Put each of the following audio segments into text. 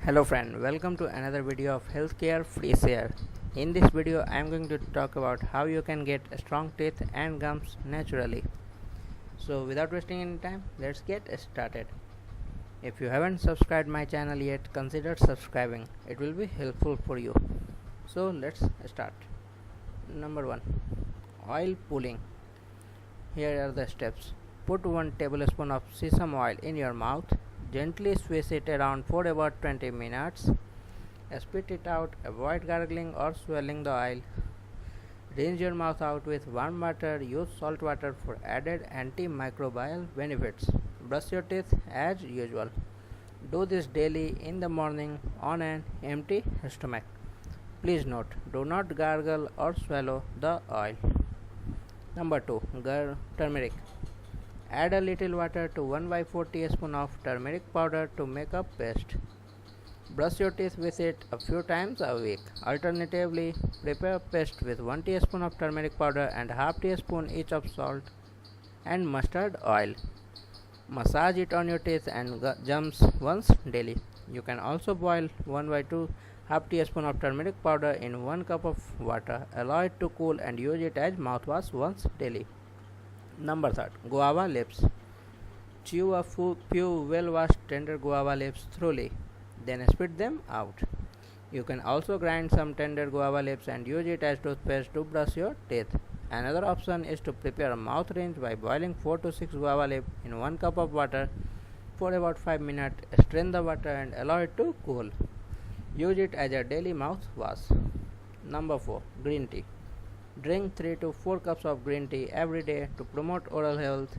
Hello friend, welcome to another video of healthcare free share. In this video I am going to talk about how you can get strong teeth and gums naturally. So without wasting any time, let's get started. If you haven't subscribed my channel yet, consider subscribing. It will be helpful for you. So let's start. Number 1. Oil pulling. Here are the steps. Put 1 tablespoon of sesame oil in your mouth. Gently swish it around for about 20 minutes. Spit it out. Avoid gargling or swallowing the oil. Rinse your mouth out with warm water. Use salt water for added antimicrobial benefits. Brush your teeth as usual. Do this daily in the morning on an empty stomach. Please note, do not gargle or swallow the oil. Number 2. Turmeric. Add a little water to 1/4 teaspoon of turmeric powder to make a paste. Brush your teeth with it a few times a week. Alternatively, prepare a paste with 1 teaspoon of turmeric powder and ½ teaspoon each of salt and mustard oil. Massage it on your teeth and gums once daily. You can also boil 1/2 ½ teaspoon of turmeric powder in 1 cup of water. Allow it to cool and use it as mouthwash once daily. Number 3. Guava Leaves. Chew a few well-washed tender guava leaves thoroughly, then spit them out. You can also grind some tender guava leaves and use it as toothpaste to brush your teeth. Another option is to prepare a mouth rinse by boiling 4 to 6 guava leaves in 1 cup of water for about 5 minutes. Strain the water and allow it to cool. Use it as a daily mouthwash. Number 4. Green tea. Drink 3 to 4 cups of green tea every day to promote oral health.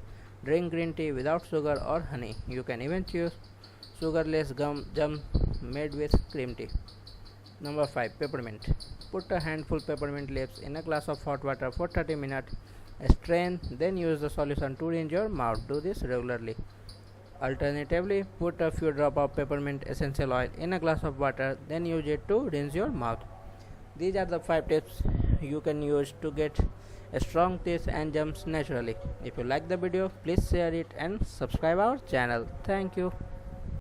Drink green tea without sugar or honey. You can even choose sugarless gum made with cream tea. Number 5. Peppermint. Put a handful peppermint leaves in a glass of hot water for 30 minutes. Strain, then use the solution to rinse your mouth. Do this regularly. Alternatively, put a few drops of peppermint essential oil in a glass of water, then use it to rinse your mouth. These are the 5 tips you can use to get strong teeth and gums naturally. If you like the video, please share it and subscribe our channel. Thank you.